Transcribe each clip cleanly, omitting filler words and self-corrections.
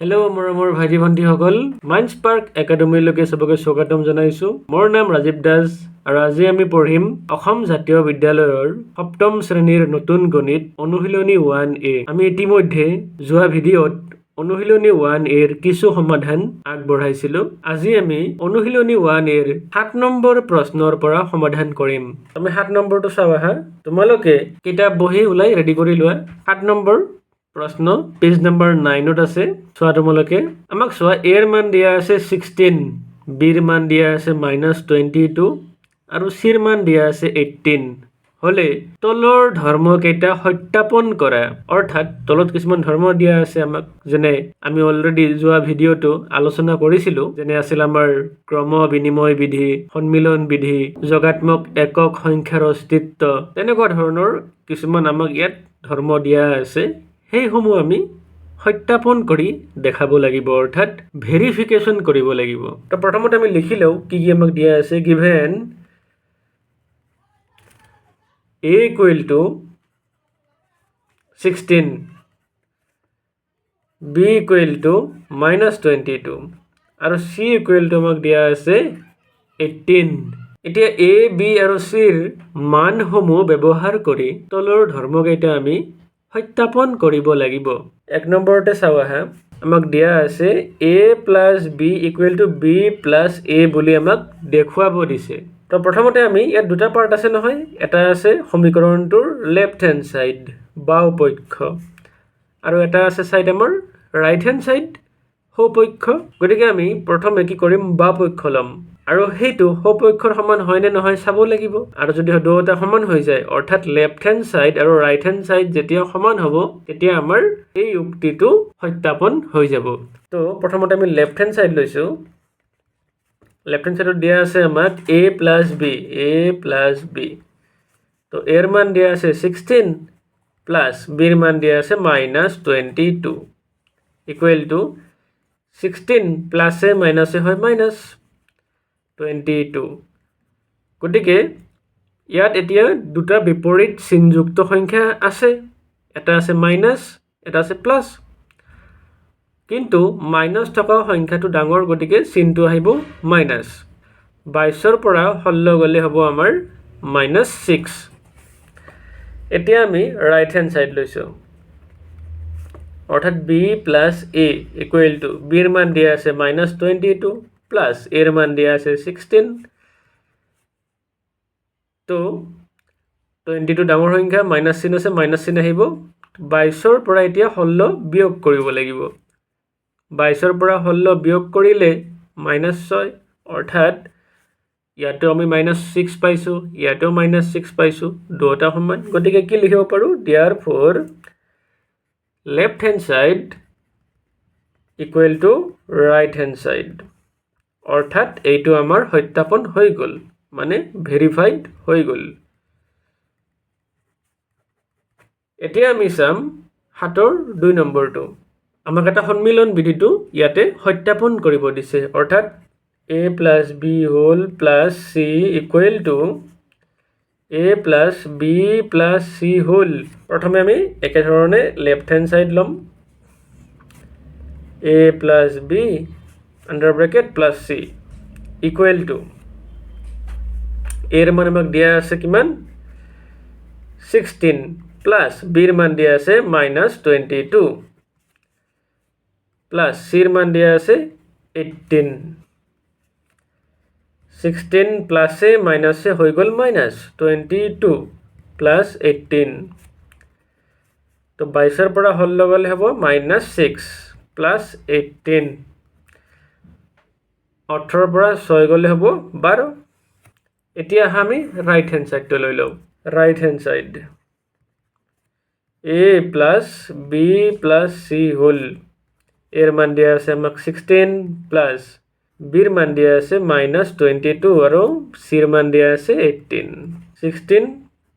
Hello' মোৰ ভাইটি ভণ্টিসকল, মাইণ্ডস্পাৰ্ক একাডেমীলৈকে চবকে স্বাগতম জনাইছোঁ। মোৰ নাম ৰাজীৱ দাস আৰু আজি আমি পঢ়িম অসম জাতীয় বিদ্যালয়ৰ সপ্তম শ্ৰেণীৰ নতুন গণিত অনুশীলনী 1A। আমি ইতিমধ্যে যোৱা ভিডিঅ'ত অনুশীলনী 1Aৰ কিছু সমাধান আগবঢ়াইছিলোঁ। আজি আমি অনুশীলনী 1Aৰ 7 নম্বৰ প্ৰশ্নৰ পৰা সমাধান কৰিম। আমি 7 নম্বৰটো চাওঁ আহা। তোমালোকে কিতাপ বহি ওলাই ৰেডি কৰি লোৱা। 7 নম্বৰ প্ৰশ্ন পেজ নম্বৰ 9ত আছে। চোৱা তোমালোকে, আমাক চোৱা এৰ মান দিয়া আছে 16, বিৰ মান দিয়া আছে -22 আৰু চিৰ মান দিয়া আছে 18 হলে তলৰ ধৰ্মকেইটা সত্যাপন কৰা। অৰ্থাৎ তলত কিছুমান ধৰ্ম দিয়া আছে আমাক, যেনে আমি অলৰেডি যোৱা ভিডিঅ'টো আলোচনা কৰিছিলোঁ, যেনে আছিল আমাৰ ক্ৰম বিনিময় বিধি, সন্মিলন বিধি, যোগাত্মক একক সংখ্যাৰ অস্তিত্ব, তেনেকুৱা ধৰণৰ কিছুমান আমাক ইয়াত ধৰ্ম দিয়া আছে। সেইসমূহ আমি সত্যাপন কৰি দেখাব লাগিব, অৰ্থাৎ ভেৰিফিকেশ্যন কৰিব লাগিব। তো প্ৰথমতে আমি লিখি লওঁ কি কি আমাক দিয়া আছে। Given a equal to 16, b equal to -22 আৰু c equal to আমাক দিয়া আছে 18। এতিয়া a, b আৰু cৰ মানসমূহ ব্যৱহাৰ কৰি তলৰ ধৰ্মকেইটা আমি সত্যাপন কৰিব লাগিব। 1 নম্বৰতে চাওঁ আহা, আমাক দিয়া আছে a + b = b + a বুলি আমাক দেখুৱাব দিছে। তো প্ৰথমতে আমি ইয়াত দুটা পাৰ্ট আছে নহয়, এটা আছে সমীকৰণটোৰ লেফ্ট হেণ্ড ছাইড, বাওঁ পক্ষ, আৰু এটা আছে ছাইড আমাৰ ৰাইট হেণ্ড ছাইড, সোঁপক্ষ। গতিকে আমি প্ৰথমে কি কৰিম, বাওঁ পক্ষ ল'ম আৰু সেইটো সোঁপক্ষৰ সমান হয় নে নহয় চাব লাগিব। আৰু যদি দুয়োটা সমান হৈ যায়, অৰ্থাৎ লেফ্ট হেণ্ড ছাইড আৰু ৰাইট হেণ্ড ছাইড যেতিয়া সমান হ'ব, তেতিয়া আমাৰ এই উক্তিটো সত্যাপন হৈ যাব। তো প্ৰথমতে আমি লেফ্ট হেণ্ড ছাইড লৈছোঁ। লেফ্ট হেণ্ড ছাইডত দিয়া আছে আমাক a + b, a + b। তো এৰ মান দিয়া আছে 16 প্লাছ বিৰ মান দিয়া আছে -22 ইকুৱেল টু 16 প্লাছে মাইনাছে হয় -22। গতিকে ইয়াত এতিয়া দুটা বিপৰীত চিনযুক্ত সংখ্যা আছে, এটা আছে মাইনাছ, এটা আছে প্লাছ। কিন্তু মাইনাছ থকা সংখ্যাটো ডাঙৰ, গতিকে চিনটো আহিব মাইনাছ। 22ৰ পৰা 16 গ'লে হ'ব আমাৰ -6। এতিয়া আমি ৰাইট হেণ্ড ছাইড লৈছোঁ, অৰ্থাৎ b + a ইকুৱেল টু বিৰ মান দিয়া আছে -22 প্লাছ এৰ মান দিয়া আছে 16। তো 22 ডাঙৰ সংখ্যা, মাইনাছ চিন আছে, মাইনাছ চিন আহিব। 22ৰ পৰা এতিয়া 16 বিয়োগ কৰিব লাগিব। 22ৰ পৰা 16 বিয়োগ কৰিলে -6, অৰ্থাৎ ইয়াতো আমি -6 পাইছোঁ, ইয়াতেও -6 পাইছোঁ, দুয়োটা সমান। গতিকে কি লিখিব পাৰোঁ, therefore left hand side equal to right hand side. অৰ্থাৎ এইটো আমাৰ সত্যাপন হৈ গ'ল, মানে ভেৰিফাইড হৈ গ'ল। এতিয়া আমি চাম 7ৰ 2 নম্বৰটো। আমাক এটা সন্মিলন বিধিটো ইয়াতে সত্যাপন কৰিব দিছে, অৰ্থাৎ a + b + c equal to a + b + c whole. প্ৰথমে আমি একেধৰণে লেফ্ট হেণ্ড ছাইড ল'ম, a + b under bracket + c equal to এৰ মান আমাক দিয়া আছে কিমান, 16 প্লাছ বিৰ মান দিয়া আছে -22 প্লাছ চিৰ মান দিয়া আছে 18। 16 প্লাছে মাইনাছে হৈ গ'ল -22 প্লাছ 18। তো 22ৰ পৰা 16 গ'লে হ'ব -6 প্লাছ 18। 18ৰ পৰা 6 গ'লে হ'ব 12। এতিয়া আমি ৰাইট হেণ্ড ছাইডটো লৈ লওঁ। Right hand side a + b + c whole, এৰ মান দিয়া আছে আমাক 16 প্লাছ বিৰ মান দিয়া আছে -22 আৰু চিৰ মান দিয়া আছে 18। 16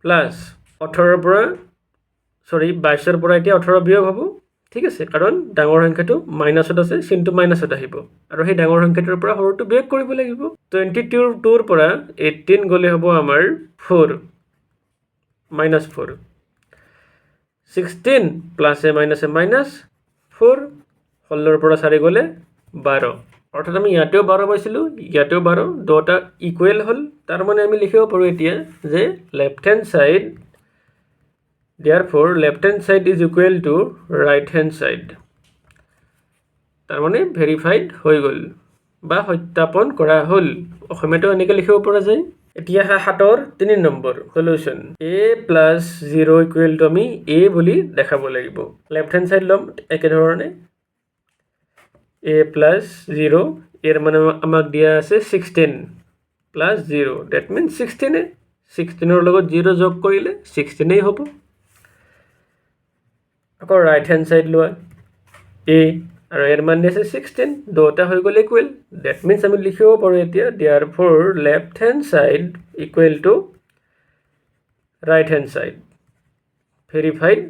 প্লাছ 22ৰ পৰা এতিয়া 18 বিয়োগ হ'ব, ঠিক আছে, কাৰণ ডাঙৰ সংখ্যাটো মাইনাছত আছে, চিনটো মাইনাছত আহিব আৰু সেই ডাঙৰ সংখ্যাটোৰ পৰা সৰুটো বিয়োগ কৰিব লাগিব। 22ৰ পৰা 18 গ'লে হ'ব আমাৰ 4, -4। 16 প্লাছে মাইনাছে -4, 16 পৰা 4 গ'লে 12 অৰ্থাৎ আমি ইয়াতেও 12 পাইছিলোঁ ইয়াতেও 12 দুটা ইকুৱেল হ'ল তাৰ মানে আমি লিখিব পাৰোঁ এতিয়া যে left hand side therefore left hand side is equal to right hand side তাৰ মানে ভেৰিফাইড হৈ গ'ল বা সত্যাপন কৰা হ'ল অসমীয়াটো এনেকৈ লিখিব পৰা যায় এতিয়া 7ৰ 3 number solution a + 0 equal to আমি a বুলি দেখাব লাগিব লেফট হেণ্ড সাইড লম একে ধৰণে a + 0 এর মানে আমাক দিয়া আছে 16 + 0 that means 16 16 ৰ লগত 0 যোগ কৰিলে 16 হ'ব আকৌ ৰাইট হ্যান্ড সাইড লোৱা a আৰু এৰ মান দিছে 16 দুটা হৈ গ'ল ইকুৱেল that means আমি লিখিব পাৰোঁ এতিয়া therefore left hand side equal to right hand side verified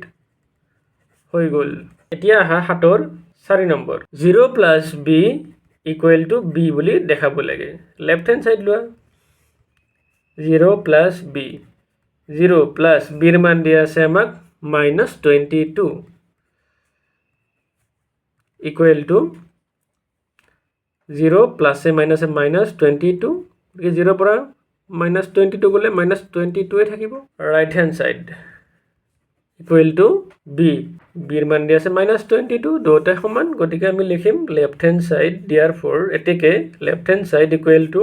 হৈ গ'ল এতিয়া 7ৰ 4 number 0 + b equal to b বুলি দেখাব লাগে লেফট হ্যান্ড সাইড লোৱা 0 + b 0 + b এর মান দিয়া আছে আমাক -22 equal to 0 + মাইনাসে -22 গতিকে 0 পৰা -22 গ'লে -22 এ থাকিব right hand side equal to b b এর মান দিয়া আছে -22 দুটা সমান গতিকে আমি লিখিম লেফট হ্যান্ড সাইড therefore এটিকে left hand side equal to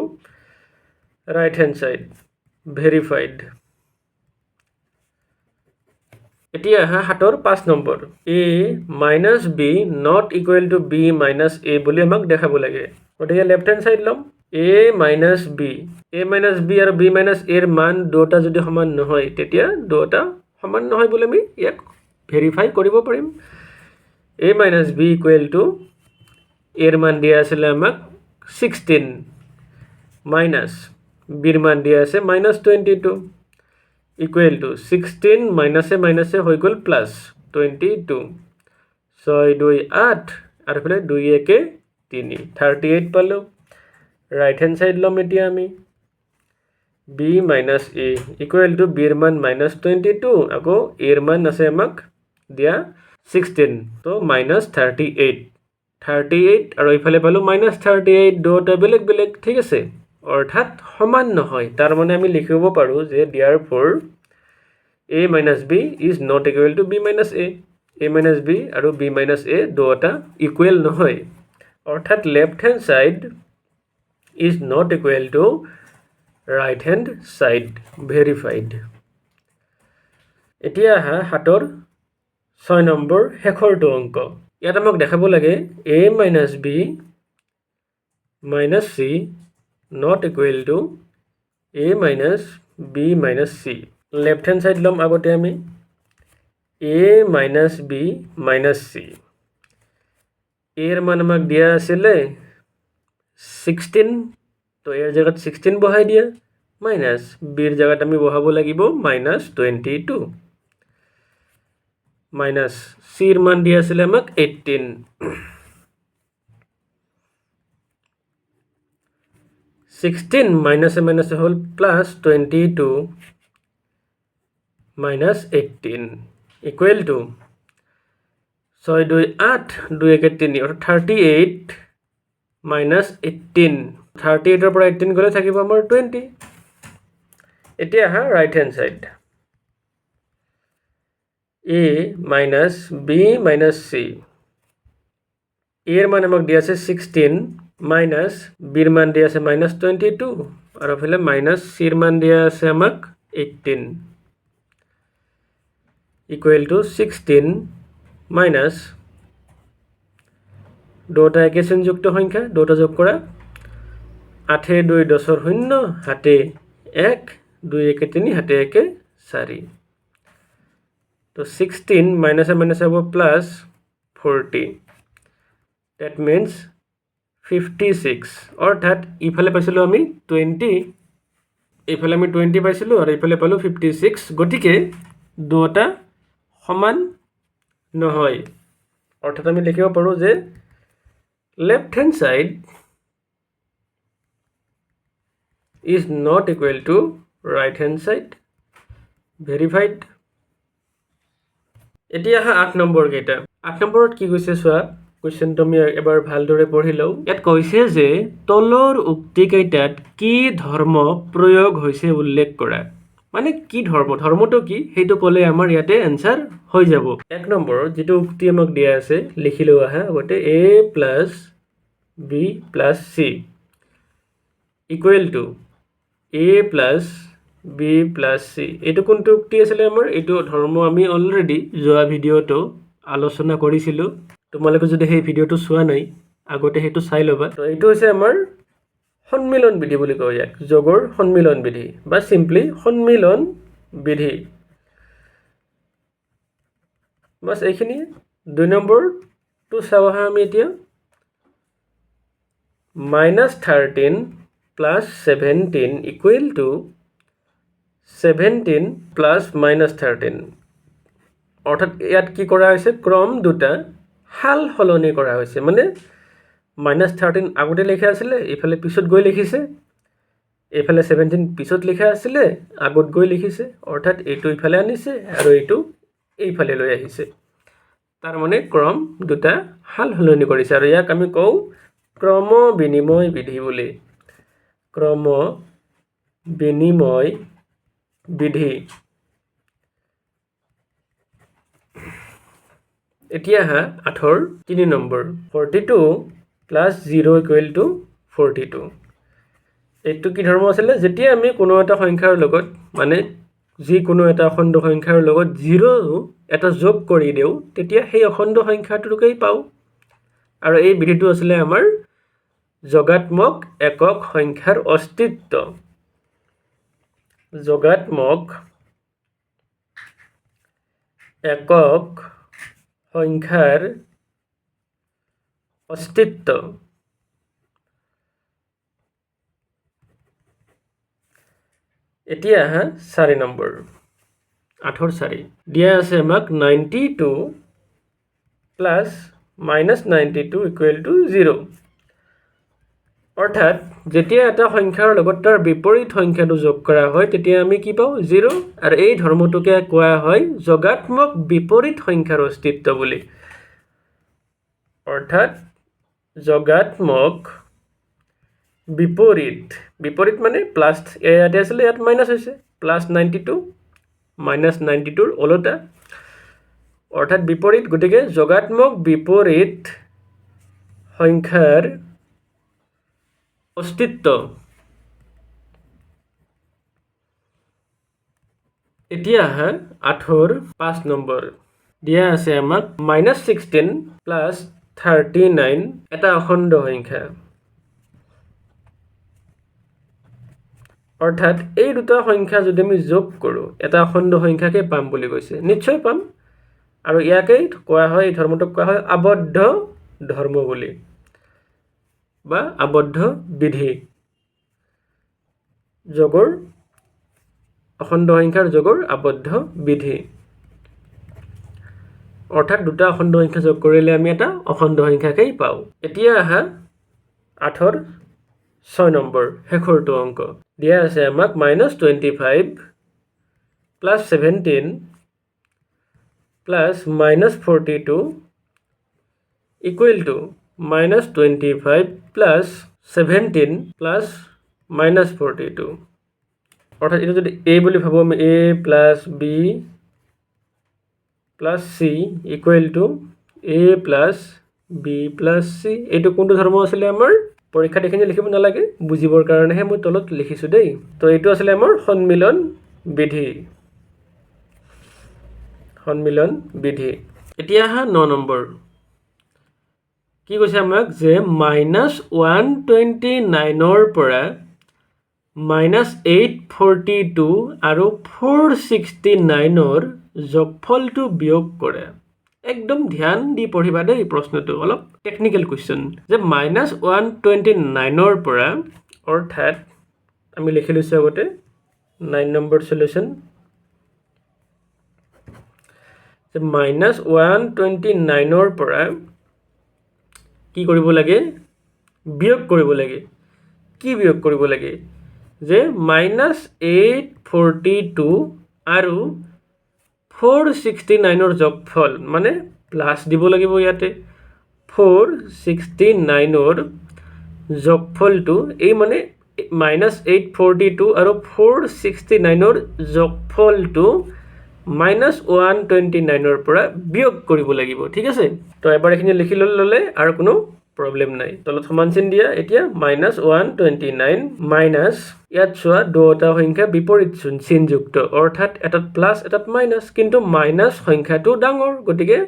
right hand side verified এতিয়া 7ৰ 5 number a - b not equal to b - a বুলি আমাক দেখাব লাগে গতিকে লেফট হ্যান্ড সাইড লম a - b আৰু b - a এর মান দুটা যদি সমান নহয় তেতিয়া দুটা সমান নহয় বুলি আমি ইয়াক ভেৰিফাই কৰিব পাৰিম a - b equal to এর মান দিয়া আছিল আমাক 16 মাইনাস b এর মান দিয়া আছে -22 equal to 16 মাইনাসে হৈ গ'ল +22 6 2 8 আর ফলে 2 1 3 38 পালো রাইট হ্যান্ড সাইড লম এতিয়া আমি b - a equal to b এর মান -22 আকৌ a এর মান আছে আমাক দিয়া 16 তো -38 38 আৰু ইফালে পালো -38 দুটা বেলেগ বেলেগ ঠিক আছে অৰ্থাৎ সমান নহয় তাৰ মানে আমি লিখিব পাৰো যে therefore a - b is not equal to b - a a - b আৰু b - a দুটা ইকুৱেল নহয় অৰ্থাৎ left hand side is not equal to right hand side verified এতিয়া 7ৰ 6 নম্বৰ শেষৰটো অংক ইয়াত আমাক দেখাব লাগে a - b - c not equal to a - b - c left hand side লম আগতে আমি a - b - c এর মান আমাক দিয়া আছিলে 16 তো এর জায়গাত 16 বহাই দিয়া মাইনাস b এর জায়গাত আমি বহাব লাগিব -22 মাইনাস c এর মান দিয়া আছিলে আমাক 18 16 মাইনাসে হল +22 -18 equal to 6 2 8 2 1 3 অর্থাৎ 38 -18 38 এর পৰা 18 গলে থাকিব আমাৰ 20 এতিয়া right hand side a - b - c এর মান আমাক দিয়া আছে 16 মাইনাস b এর মান দিয়া আছে -22 আর ফলে মাইনাস c এর মান দিয়া আছে আমাক 18 equal to 16 মাইনাস দুটা একে সংযুক্ত সংখ্যা দুটা যোগ কৰা 8 2 10 শূন্য হাতে 1 2 1 3 হাতে 1 4 তো 16 মাইনাসে হ'ব +40 that means 56 অর্থাৎ ইফালে পাইছিলো আমি 20 ইফালে আমি 20 পাইছিলো আর ইফালে পালো 56 গতিকে দুটা সমান নহয় অর্থাৎ আমি লিখিব পাৰো যে left hand side is not equal to right hand side verified এতিয়া 8 নম্বৰ কেইটা 8 নম্বৰত কি কৈছে চোৱা কুৱেশ্যনটো আমি এবাৰ ভালদৰে পঢ়ি লওঁ। ইয়াত কৈছে যে তলৰ উক্তিকেইটাত কি ধৰ্ম প্ৰয়োগ হৈছে উল্লেখ কৰা। মানে কি ধৰ্মটো কি সেইটো ক'লে আমাৰ ইয়াতে এনচাৰ হৈ যাব। 1 নম্বৰ যিটো উক্তি আমাক দিয়া আছে লিখি লওঁ আহা আগতে a plus b plus c equal to a plus b plus c। এইটো কোনটো উক্তি আছিলে আমাৰ? এইটো ধৰ্ম আমি অলৰেডি যোৱা ভিডিঅ'টো আলোচনা কৰিছিলোঁ। তোমালোকে যদি সেই ভিডিঅ'টো চোৱা নাই আগতে সেইটো চাই ল'বা। তো এইটো হৈছে আমাৰ সন্মিলন বিধি বুলি কয় ইয়াক, যোগৰ সন্মিলন বিধি বা চিম্পলি সন্মিলন বিধি। বাছ এইখিনিয়ে। 2 নম্বৰটো চাওঁ আহা আমি এতিয়া। -13 প্লাছ 17 ইকুৱেল টু 17 প্লাছ -13। অৰ্থাৎ ইয়াত কি কৰা হৈছে? ক্ৰম দুটা সাল সলনি কৰা হৈছে। মানে -13 আগতে লিখা আছিলে, এইফালে পিছত গৈ লিখিছে। এইফালে 17 পিছত লিখা আছিলে, আগত গৈ লিখিছে। অৰ্থাৎ এইটো ইফালে আনিছে আৰু এইটো এইফালে লৈ আহিছে। তাৰমানে ক্ৰম দুটা সাল সলনি কৰিছে আৰু ইয়াক আমি কওঁ ক্ৰম বিনিময় বিধি বুলি। ক্ৰম বিনিময় বিধি। এতিয়া হা 8ৰ 3 নম্বৰ 42 প্লাছ 0 ইকুৱেল টু 42। এইটো কি ধৰ্ম আছিলে? যেতিয়া আমি কোনো এটা সংখ্যাৰ লগত মানে যিকোনো এটা অখণ্ড সংখ্যাৰ লগত 0 এটা যোগ কৰি দিওঁ তেতিয়া সেই অখণ্ড সংখ্যাটোকেই পাওঁ। আৰু এই বিধিটো আছিলে আমাৰ যোগাত্মক একক সংখ্যাৰ অস্তিত্ব। যোগাত্মক একক সংখ্যাৰ অস্তিত্ব। এতিয়া আহা 4 নম্বৰ 8ৰ 4 দিয়া আছে আমাক 92 প্লাছ -92 ইকুৱেল টু 0। অৰ্থাৎ যেতিয়া এটা সংখ্যাৰ লগত তাৰ বিপৰীত সংখ্যাটো যোগ কৰা হয় তেতিয়া আমি কি পাওঁ? 0। আৰু এই ধৰ্মটোকে কোৱা হয় যোগাত্মক বিপৰীত সংখ্যাৰ অস্তিত্ব বুলি। অৰ্থাৎ যোগাত্মক বিপৰীত মানে প্লাছ ইয়াতে আছিলে, ইয়াত মাইনাছ হৈছে, প্লাছ 92 মাইনাছ 92ৰ ওলোটা। অৰ্থাৎ বিপৰীত, গতিকে যোগাত্মক বিপৰীত সংখ্যাৰ অস্তিত্ব। এতিয়া আহা 8ৰ 5 নম্বৰ দিয়া আছে আমাক -16 প্লাছ 39 এটা অখণ্ড সংখ্যা। অৰ্থাৎ এই দুটা সংখ্যা যদি আমি যোগ কৰোঁ এটা অখণ্ড সংখ্যাকে পাম বুলি কৈছে। নিশ্চয় পাম। আৰু ইয়াকেই কোৱা হয়, এই ধৰ্মটোক কোৱা হয় আবদ্ধ ধৰ্ম বুলি বা আবদ্ধ বিধি। যোগৰ অখণ্ড সংখ্যাৰ যোগৰ আবদ্ধ বিধি। অৰ্থাৎ দুটা অখণ্ড সংখ্যা যোগ কৰিলে আমি এটা অখণ্ড সংখ্যাকেই পাওঁ। এতিয়া আহা 8ৰ 6 নম্বৰ শেষৰটো অংক দিয়া আছে আমাক -25 plus 17 plus -42 equal to -25 plus 17 plus -42। অৰ্থাৎ এইটো যদি a বুলি ভাবোঁ আমি a plus b plus c equal to a plus b plus c। এইটো কোনটো ধৰ্ম আছিলে আমাৰ? পৰীক্ষাত এইখিনি লিখিব নালাগে, বুজিবৰ কাৰণেহে মই তলত লিখিছোঁ দেই। তো এইটো আছিলে আমাৰ সন্মিলন বিধি। সন্মিলন বিধি। এতিয়া আহা 9 নম্বৰ কি কৈছে আমাক যে -129ৰ পৰা -842 আৰু 469ৰ যোগফলটো বিয়োগ কৰে। একদম ধ্যান দি পঢ়িবা দেই, প্ৰশ্নটো অলপ টেকনিকেল কুৱেশ্যন। যে -129ৰ পৰা অৰ্থাৎ আমি লিখি লৈছোঁ আগতে 9 নম্বৰ সলিউশ্যন। যে -129ৰ পৰা কি কৰিব লাগে? বিয়োগ কৰিব লাগে। কি বিয়োগ কৰিব লাগে? যে -842 আৰু 469ৰ যোগফল মানে প্লাছ দিব লাগিব ইয়াতে। 469 যোগফলটো এই মানে -842 আৰু 469 যোগফলটো -129 পৰা বিয়োগ কৰিব লাগিব ঠিক আছে তো এবাৰ এখিনি লিখি ললে আৰু কোনো প্ৰবলেম নাই তলত সমান চিন দিয়া এতিয়া -129 মাইনাস ইয়াত চোৱা দুটা সংখ্যা বিপৰীত চিনযুক্ত অৰ্থাৎ এটাত প্লাস এটাত মাইনাস কিন্তু মাইনাস সংখ্যাটো ডাঙৰ গতিকে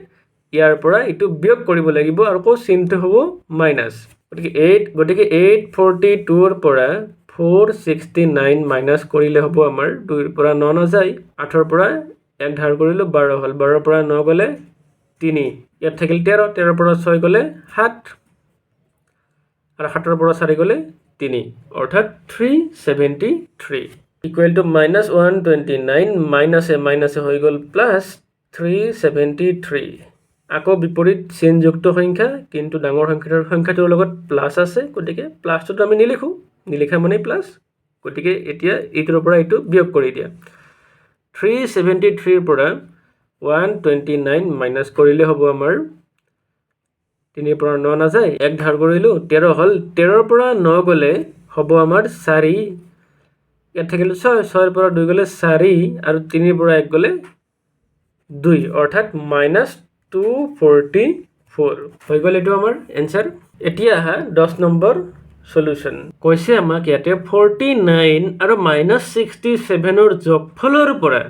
ইয়াৰ পৰা ইটো বিয়োগ কৰিব লাগিব আৰু কো চিনটো হ'ব মাইনাস গতিকে 842 ৰ পৰা 469 মাইনাস কৰিলে হ'ব আমাৰ 2 ৰ পৰা 9 নাযায় 8 ৰ পৰা 1 ধাৰ কৰিলো 12 হল 12 ৰ পৰা 9 গলে 3 ইয়াত থাকিল 13 13 ৰ পৰা 6 গলে 7 আৰু 7 ৰ পৰা 4 গলে 3 অৰ্থাৎ 373 ইকুৱেল টু -129 মাইনাস হৈ গল প্লাস 373 আকৌ বিপৰীত চিনযুক্ত সংখ্যা কিন্তু ডাঙৰ সংখ্যাটোৰ লগত প্লাস আছে গতিকে প্লাসটো আমি নিলিখা মানে প্লাস গতিকে এতিয়া এইটোৰ পৰা এইটো বিয়োগ কৰি দিয়া 373 ৰ পৰা 129 মাইনাস কৰিলে হ'ব আমাৰ 3 ৰ পৰা 9 নাযায় 1 ধাৰ কৰিলো 13 হল 13 ৰ পৰা 9 গলে হ'ব আমাৰ 4 ইয়াত থাকিল 6 6 ৰ পৰা 2 গলে 4 আৰু 3 ৰ পৰা 1 গলে 2 অৰ্থাৎ -244 হৈ গল এটো আমাৰ आंसर এতিয়া হা 10 নম্বৰ সলিউশন কৈছে আমাক ইয়াতে 49 আৰু -67 ৰ যোগফলৰ পৰা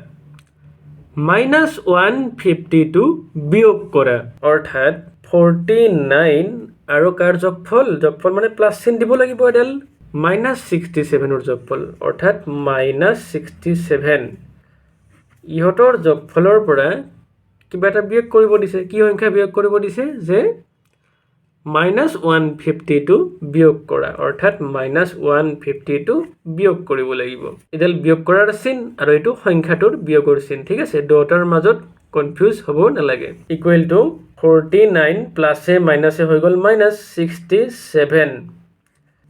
-152 বিয়োগ কৰা অৰ্থাৎ 49 আৰু কাৰ যোগফল মানে প্লাস চিন দিব লাগিব এডাল -67 ৰ যোগফল অৰ্থাৎ -67 ইহতৰ যোগফলৰ পৰা কিবা এটা বিয়োগ কৰিব দিছে কি সংখ্যা বিয়োগ কৰিব দিছে যে -152 বিয়োগ কৰা অৰ্থাৎ -152 বিয়োগ কৰিব লাগিব এডাল বিয়োগ কৰাৰ চিন আৰু এটো সংখ্যাটোৰ বিয়োগৰ চিন ঠিক আছে দুটাৰ মাজত কনফিউজ হ'ব নালাগে ইকুৱেল টু 49 প্লাসে মাইনাসে হৈ গল -67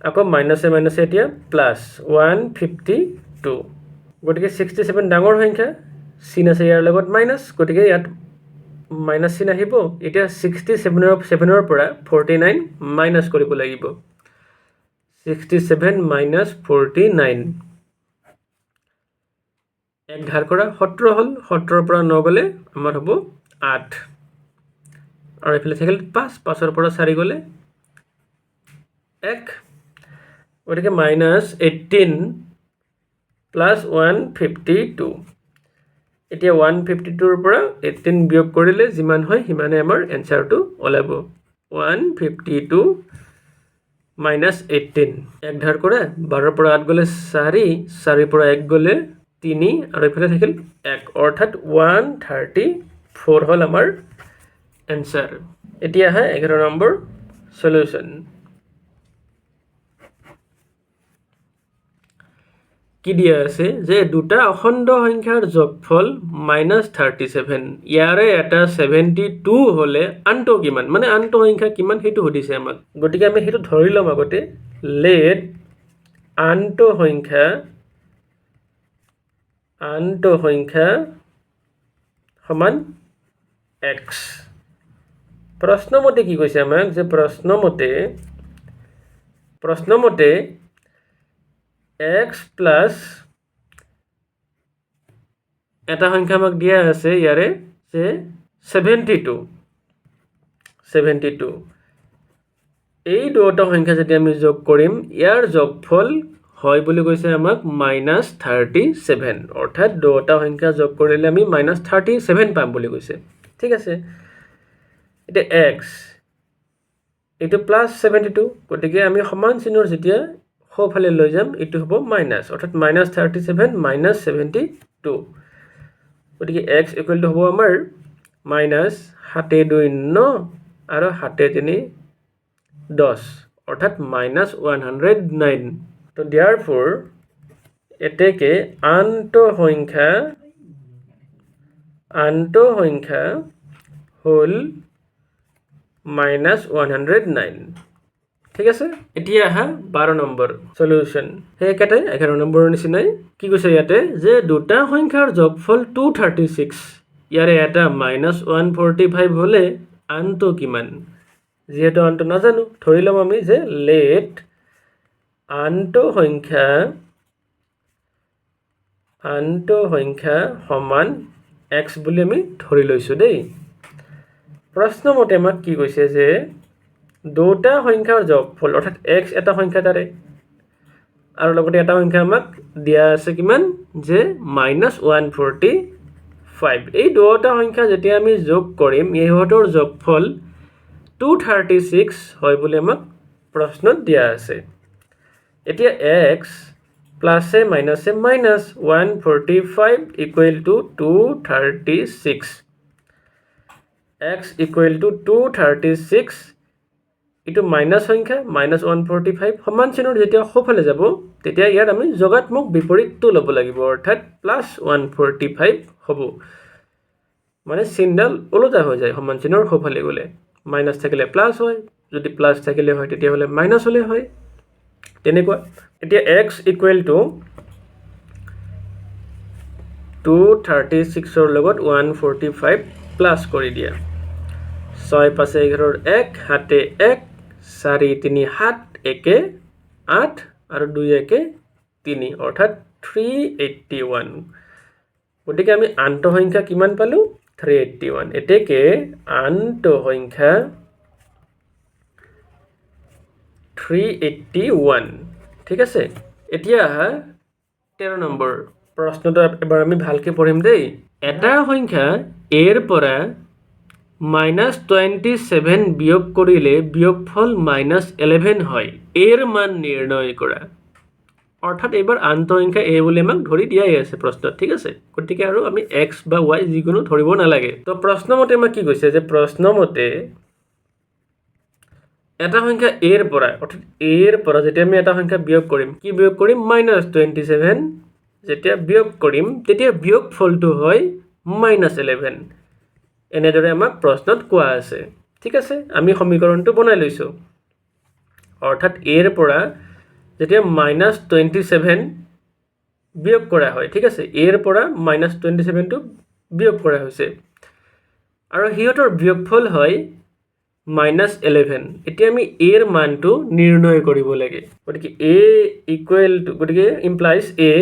আকৌ মাইনাসে এতিয়া প্লাস 152 গতিকে 67 ডাঙৰ সংখ্যা চিন আছে ইয়াৰ লগত মাইনাস গতিকে ইয়াত মাইনাস চিন আহিব এতিয়া 67 ৰ পৰা 49 মাইনাস কৰিব লাগিব 67 মাইনাস 49 এক ধাৰ কৰা 17 হল 17 ৰ পৰা 9 গলে আমাৰ হ'ব 8 আৰু এফালে থাকিল 5 5 ৰ পৰা 4 গলে 1 গতিকে -18 প্লাস 152 এতিয়া 152 ৰ পৰা 18 বিয়োগ কৰিলে যিমান হয় হিমানে আমাৰ आंसरটো ওলাব 152 -18 এক ধাৰ কৰা 12 ৰ পৰা 8 গলে 4 4 ৰ পৰা 1 গলে 3 আৰু এফালে থাকিল 1 অৰ্থাৎ 134 হল আমাৰ आंसर এতিয়া হা 11 নম্বৰ সলিউশন কি দিয়া আছে যে দুটা অখণ্ড সংখ্যাৰ যোগফল -37 ইয়াৰে এটা 72 হলে আনটো কিমান মানে আনটো সংখ্যা কিমান হেতু হদিছে আমাক গটিকে আমি হেতু ধৰি লম আগতে লেট আনটো সংখ্যা সমান x প্ৰশ্নমতে কি কৈছে আমাক যে প্ৰশ্নমতে x plus এটা সংখ্যা আমাক দিয়া আছে ইয়াৰে যে 72 এই দুটা সংখ্যা যদি আমি যোগ কৰিম ইয়াৰ যোগফল হয় বুলি কৈছে আমাক -37 অৰ্থাৎ দুটা সংখ্যা যোগ কৰিলে আমি -37 পাম বুলি কৈছে ঠিক আছে এটা x এটো +72 গতিকে আমি সমান চিনৰ যেতিয়া সোঁফালে লৈ যাম এটো হ'ব মাইনাস অৰ্থাৎ -37 -72 গতিকে x ইকুৱেল টু হ'ব আমাৰ -7 2 9 আৰু 7 3 10 অৰ্থাৎ -109 তো therefore এতেকে আনটো সংখ্যা হল -109 ঠিক আছে এতিয়া হা 12 নম্বৰ সলিউশন হে কেটে 11 নম্বৰৰ নিচিনাই কি কৈছে ইয়াতে যে দুটা সংখ্যাৰ যোগফল 236 ইয়াৰে এটা -145 হলে আনটো কিমান যিহেতু আনটো নাজানো ধৰি লম আমি যে লেট আনটো সংখ্যা সমান x বুলি আমি ধৰি লৈছো দেই প্ৰশ্ন মতে আমাক কি কৈছে যে দুটা সংখ্যাৰ যোগফল অৰ্থাৎ x এটা সংখ্যা তাৰে আৰু লগতে এটা সংখ্যা আমাক দিয়া আছে কিমান যে -145 এই দুটা সংখ্যা যেতিয়া আমি যোগ কৰিম ইহঁতৰ যোগফল 236 হয় বুলি আমাক প্ৰশ্নত দিয়া আছে এতিয়া x প্লাসে মাইনাসে -145 equal to 236 x equal to 236 ইটো মাইনাস সংখ্যা -145 সমান চিহ্নৰ যেতিয়া সোঁফালে যাব তেতিয়া ইয়াত আমি যোগাত্মক বিপৰীতটো ল'ব লাগিব অৰ্থাৎ +145 হ'ব মানে চিহ্নডাল ওলোটা হৈ যায় সমান চিহ্নৰ সোঁফালে গ'লে মাইনাস থাকিলে প্লাস হয় যদি প্লাস থাকিলে হয় তেতিয়া হলে মাইনাস হলে হয় তেনেকুৱা এতিয়া x equal to 236 ৰ লগত 145 প্লাস কৰি দিয়া 6 5 11 1 7 1 4 3 7 1 8 আৰু 2 1 3 অৰ্থাৎ 381 গতিকে আমি আন্ত সংখ্যা কিমান পালো 381 এতেকে আন্ত সংখ্যা 381 ঠিক আছে এতিয়া 13 নম্বৰ প্ৰশ্নটো এবাৰ আমি ভালকে পঢ়িম দেই এটা সংখ্যা a ৰ পৰা -27 বিয়োগ কৰিলে বিয়োগফল -11 হয় a ৰ মান নিৰ্ণয় কৰা অৰ্থাৎ এবাৰ আন্ত সংখ্যা a বুলি আমাক ধৰি দিয়াই আছে প্ৰশ্নত ঠিক আছে গতিকে আৰু আমি x বা y যিকোনো ধৰিব নালাগে তো প্ৰশ্নমতে আমাক কি কৈছে যে প্ৰশ্নমতে এটা সংখ্যা a ৰ পৰা অৰ্থাৎ a ৰ পৰা যেতিয়া আমি এটা সংখ্যা বিয়োগ কৰিম কি বিয়োগ কৰিম -27 যেতিয়া বিয়োগ কৰিম তেতিয়া বিয়োগফলটো হয় -11 এনেদৰে আমাক প্ৰশ্নত কোৱা আছে ঠিক আছে আমি সমীকৰণটো বনাই লৈছো অৰ্থাৎ a ৰ পৰা যেতিয়া -27 বিয়োগ কৰা হয় ঠিক আছে a ৰ পৰা -27 টো বিয়োগ কৰা হৈছে আৰু হিহঁতৰ বিয়োগফল হয় -11 এতিয়া আমি a ৰ মানটো নিৰ্ণয় কৰিব লাগে গতিকে a ইকুৱেল টু গতিকে ইমপ্লাইজ a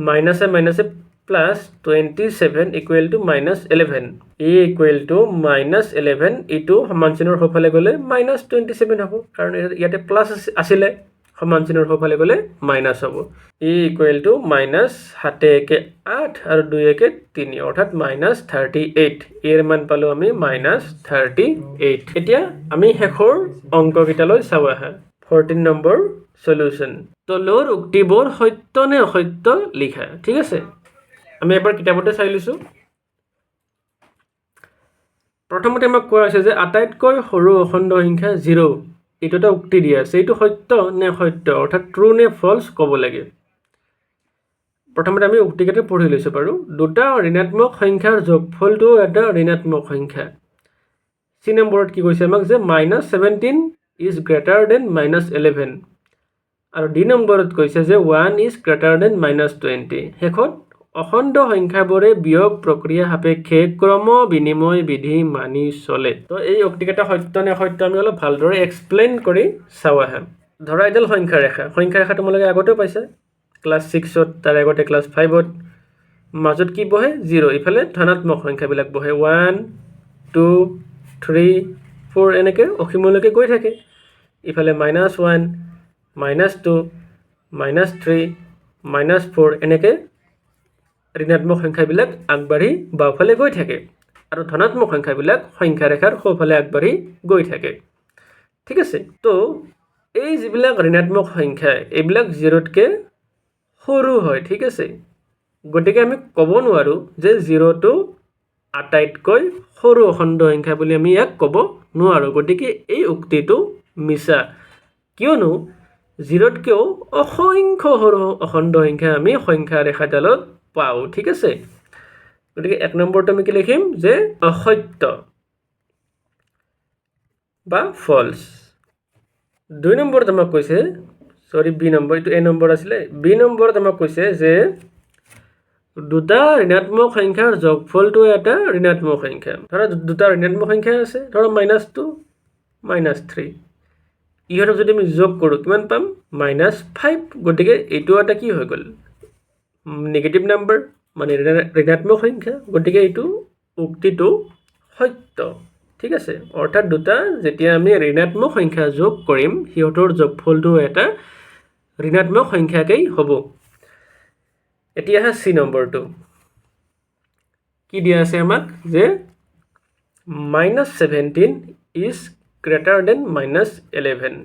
মাইনাসে মাইনাসে plus 27 equal to -11 a equal to -11 ইটো সমান চিহ্নৰ সোঁফালে গলে -27 হ'ব কাৰণ ইয়াতে প্লাস আছিল সমান চিহ্নৰ সোঁফালে গলে মাইনাস হ'ব a equal to -7 1 8 আৰু 2 1 3 অৰ্থাৎ -38 এৰ মান পালো আমি -38 এতিয়া আমি শেষৰ অংককিটালৈ চাও আহা 14 নম্বৰ সলিউশন তলৰ উক্তিবোৰ সত্য নে অসত্য লিখা ঠিক আছে আমি এবাৰ কিতাপতে চাই লৈছো প্ৰথমতে আমাক কোৱা আছে যে আটাইতকৈ সৰু অখণ্ড সংখ্যা 0 এইটো এটা উক্তি দিয়া আছে এইটো সত্য নে অসত্য অৰ্থাৎ ট্ৰু নে ফলছ ক'ব লাগে প্ৰথমতে আমি উক্তিকেইটা পঢ়ি লৈছো বাৰু দুটা ঋণাত্মক সংখ্যাৰ যোগফলটো এটা ঋণাত্মক সংখ্যা সি নম্বৰত কি কৈছে আমাক যে -17 is greater than -11 আৰু ডি নম্বৰত কৈছে যে 1 is greater than -20 শেষত অখণ্ড সংখ্যাবোৰে বিয়োগ প্ৰক্ৰিয়া সাপেক্ষে ক্ৰম বিনিময় বিধি মানি চলে তো এই উক্তিকেইটা সত্য নে অসত্য আমি অলপ ভালদৰে এক্সপ্লেইন কৰি চাও আহা ধৰা এডাল সংখ্যা ৰেখা তোমালোকে আগতেও পাইছা ক্লাস 6ত তাৰ আগতে ক্লাস 5ত মাজত কি বহে 0 ইফালে ধনাত্মক সংখ্যাবিলাক বহে 1 2 3 4 এনেকে অসীমলৈকে গৈ থাকে ইফালে -1 -2 -3 -4 এনেকে ঋণাত্মক সংখ্যাবিলাক আগবাঢ়ি বাওফালে গৈ থাকে আৰু ধনাত্মক সংখ্যাবিলাক সংখ্যা ৰেখাৰ সোঁফালে আগবাঢ়ি গৈ থাকে ঠিক আছে তো এই যিবিলাক ঋণাত্মক সংখ্যা এইবিলাক 0তকৈ সৰু হয় ঠিক আছে গতিকে আমি ক'ব নোৱাৰো যে 0টো আটাইতকৈ সৰু অখণ্ড সংখ্যা বুলি আমি ইয়াক ক'ব নোৱাৰো গতিকে এই উক্তিটো মিছা কিয়নো 0তকৈও অসংখ্য সৰু অখণ্ড সংখ্যা আমি সংখ্যা ৰেখাডালত পাও ঠিক আছে গতিকে 1 নম্বৰটো আমি কি লিখিম যে অসত্য বা ফলছ 2 নম্বৰত আমাক কৈছে বি নম্বৰ এটো এ নম্বৰ আছিলে বি নম্বৰত আমাক কৈছে যে দুটা ঋণাত্মক সংখ্যাৰ যোগফলটো এটা ঋণাত্মক সংখ্যা ধৰা দুটা ঋণাত্মক সংখ্যা আছে ধৰা -2 -3 ইহঁতক যদি আমি যোগ কৰোঁ কিমান পাম -5 গতিকে এইটো এটা কি হৈ গ'ল নেগেটিভ নাম্বাৰ মানে ঋণাত্মক সংখ্যা গতিকে এইটো উক্তিটো সত্য ঠিক আছে অৰ্থাৎ দুটা যেতিয়া আমি ঋণাত্মক সংখ্যা যোগ কৰিম সিহঁতৰ যোগফলটো এটা ঋণাত্মক সংখ্যাকেই হ'ব এতিয়া সি নম্বৰটো কি দিয়া আছে আমাক যে -17 is greater than -11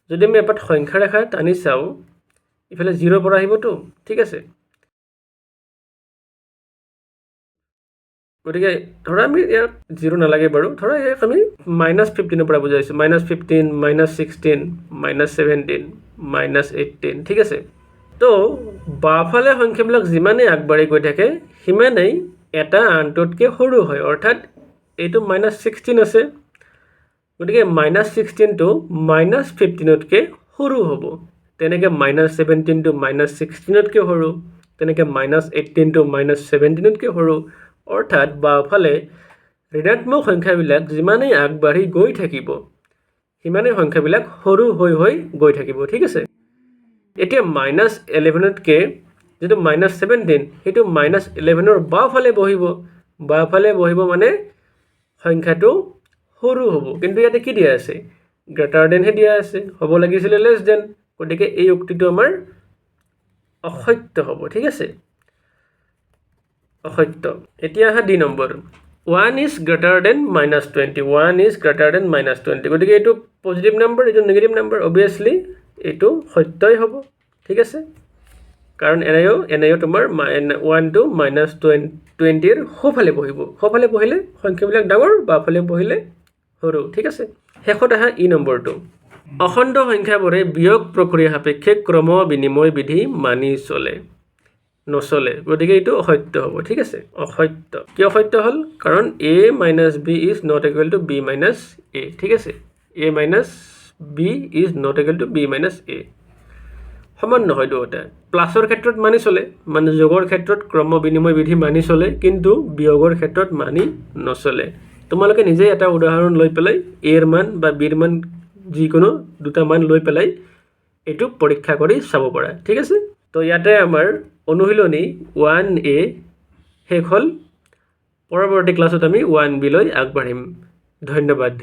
যদি আমি এপাত সংখ্যা ৰেখা টানি চাওঁ ইফালে 0 পৰা আহিবতো ঠিক আছে গতিকে ধৰা আমি ইয়াত 0 নালাগে বাৰু ধৰা ইয়াক আমি -15 পৰা বুজাইছোঁ -15 -16 -17 -18 ঠিক আছে তো বাওঁফালে সংখ্যাবিলাক যিমানেই আগবাঢ়ি গৈ থাকে সিমানেই এটা আনটোতকৈ সৰু হয় অৰ্থাৎ এইটো -16 আছে গতিকে -16টো -15তকৈ সৰু হ'ব তেনেকৈ -17টো -16তকৈ সৰু তেনেকৈ -18টো -17তকৈ সৰু অৰ্থাৎ বাওঁফালে ঋণাত্মক সংখ্যাবিলাক যিমানেই আগবাঢ়ি গৈ থাকিব সিমানেই সংখ্যাবিলাক সৰু হৈ হৈ গৈ থাকিব ঠিক আছে এতিয়া -11তকৈ যিটো -17 সেইটো -11ৰ বাওঁফালে বহিব মানে সংখ্যাটো সৰু হ'ব কিন্তু ইয়াতে কি দিয়া আছে গ্ৰেটাৰ দেনহে দিয়া আছে হ'ব লাগিছিলে লেছ দেন গতিকে এই উক্তিটো আমাৰ অসত্য হ'ব ঠিক আছে অসত্য এতিয়া আহা D number 1 is greater than -20 1 is greater than -20 গতিকে এইটো পজিটিভ নাম্বাৰ এইটো নেগেটিভ নাম্বাৰ অবভিয়াছলি এইটো সত্যই হ'ব ঠিক আছে কাৰণ এনেও তোমাৰ 1 to -20ৰ সোঁফালে বহিলে সংখ্যাবিলাক ডাঙৰ বাওঁফালে বহিলে সৰু ঠিক আছে শেষত আহা ই নম্বৰটো অখণ্ড সংখ্যাবোৰে বিয়োগ প্ৰক্ৰিয়া সাপেক্ষে ক্ৰম বিনিময় বিধি মানি নচলে গতিকে এইটো অসত্য হ'ব ঠিক আছে অসত্য কি অসত্য হ'ল কাৰণ a - b is not equal to b - a ঠিক আছে a - b is not equal to b - a সমান নহয় দুয়োটা প্লাছৰ ক্ষেত্ৰত মানি চলে মানে যোগৰ ক্ষেত্ৰত ক্ৰম বিনিময় বিধি মানি চলে কিন্তু বিয়োগৰ ক্ষেত্ৰত মানি নচলে তোমালোকে নিজে এটা উদাহৰণ লৈ পেলাই এৰ মান বা বিৰ মান যিকোনো দুটা মান লৈ পেলাই এইটো পৰীক্ষা কৰি চাব পাৰা ঠিক আছে তো ইয়াতে আমাৰ অনুশীলনী 1A শেষ হ'ল পৰৱৰ্তী ক্লাছত আমি 1B লৈ আগবাঢ়িম ধন্যবাদ